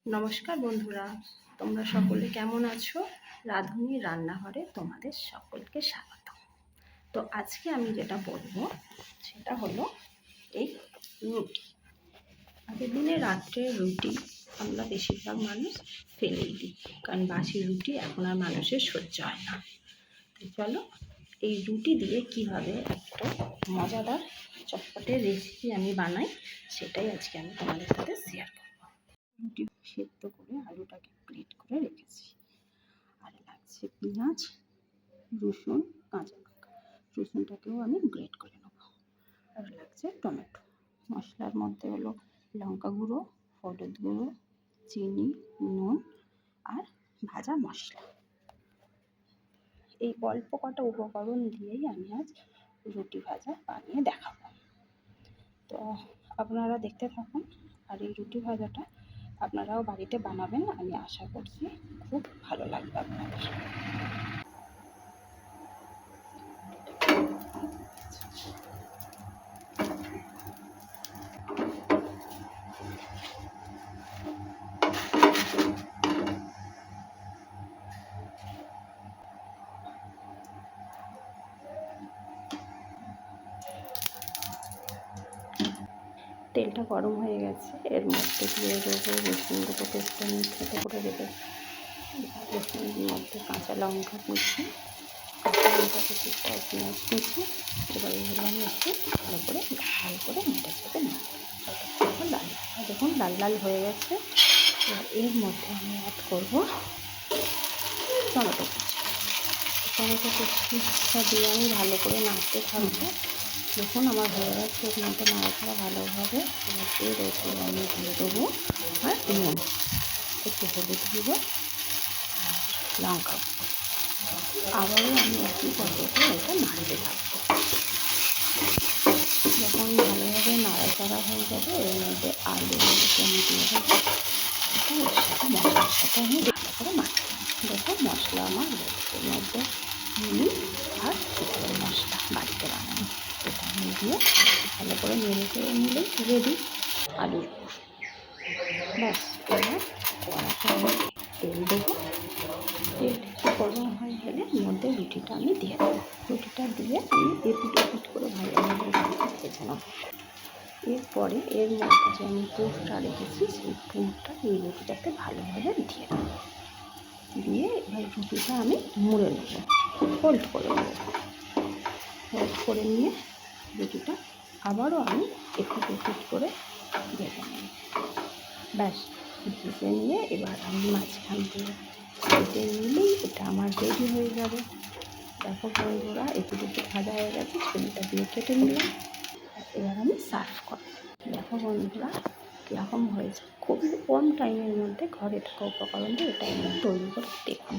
নমস্কার বন্ধুরা, তোমরা সকলে কেমন আছো? রাঁধুনি রান্নাঘরে তোমাদের সকলকে স্বাগত। তো আজকে আমি যেটা বলবো সেটা হলো এই রুটি। আগের দিনে রাত্রে রুটি আমরা বেশিরভাগ মানুষ ফেলেই দিই, কারণ বাসি রুটি এখন আর মানুষের সহ্য হয় না। তো চলো এই রুটি দিয়ে কিভাবে একটা মজাদার চটপটে রেসিপি আমি বানাই, সেটাই আজকে আমি তোমাদের সাথে শেয়ার করব। রুটি সেদ্ধ করে আলুটাকে গ্রেট করে রেখেছি, আর লাগছে পেঁয়াজ, রসুন, কাঁচা লঙ্কা। রসুনটাকেও আমি গ্রেট করে নেব। আর লাগছে টমেটো। মশলার মধ্যে হলো লঙ্কা গুঁড়ো, হলুদ গুঁড়ো, চিনি, নুন আর ভাজা মশলা। এই অল্প কটা উপকরণ দিয়েই আমি আজ রুটি ভাজা বানিয়ে দেখাবো। তো আপনারা দেখতে থাকুন, আর এই রুটি ভাজাটা আপনারাও বাড়িতে বানাবেন, আমি আশা করছি খুব ভালো লাগবে আপনাদের। তেলটা গরম হয়ে গেছে, এর মধ্যে দিয়ে দেবো রসুনগুলো পেস্ট আমি ছোটো করে দেবো। রসুনের মধ্যে কাঁচা লঙ্কা কুচি, কাঁচা লঙ্কা কুচি, পেঁয়াজ কুচি। এবার এগুলো আমি একটু ভালো করে নেড়ে চেড়ে নেব যতক্ষণ লাল। দেখুন লাল লাল হয়ে গেছে। এবার এর মধ্যে আমি অ্যাড করবো টমেটো কুচি। টমেটো কুচিটা দিয়ে আমি ভালো করে নাড়তে থাকবো। দেখুন আমার হয়ে গেছে, এর মধ্যে নাড়াচাড়া ভালোভাবে। এবার এর ওপরে আমি দিয়ে দেবো আর নুন, একটু হলুদ দেবো আর লঙ্কা। আবারও আমি একই পদ্ধতিতে এটা নাড়তে থাকবো। যখন ভালোভাবে নাড়াচাড়া হয়ে যাবে, এর মধ্যে আলুগুলোকে আমি দিয়ে দেবো। এটা এর সাথে মশলার সাথে আমি ভালো করে মাখিয়ে নেব। দেখুন মশলা আমার এর মধ্যে নুন আর শুকনো মশলা বাড়িতে বানানো, এটা আমি দিয়ে ভালো করে নেড়ে চেড়ে নিলেই রেডি আলুর পুর। ব্যাস, এবার কড়াতে আমি তেল দেবো। তেল একটু গরম হয়ে গেলে এর মধ্যে রুটিটা আমি দিয়ে দেবো। রুটিটা দিয়ে আমি এপিট করে ভালোভাবে ভেজে নেব। এরপরে এর মধ্যে যে আমি পুরটা রেখেছি, সেই পুরটা এই রুটিটাতে ভালোভাবে দিয়ে দেবো। দিয়ে এবার রুটিটা আমি মুড়ে নেব, ফোল্ড করে নেব। ফোল্ড করে নিয়ে রুটিটা আবারও আমি একটু করে ভেজে নেব। ব্যাস, ভেজে নিয়ে এবার আমি মাঝখান দিয়ে কেটে নিলেই এটা আমার রেডি হয়ে যাবে। দেখো বন্ধুরা, একটু ভাজা হয়ে গেছে, ছুরিটা দিয়ে কেটে নিলাম। এবার আমি সার্ভ করব। দেখো বন্ধুরা কীরকম হয়েছে। খুবই কম টাইমের মধ্যে ঘরে থাকা উপকরণ দিয়ে এটা আমি তৈরি করে দেখুন।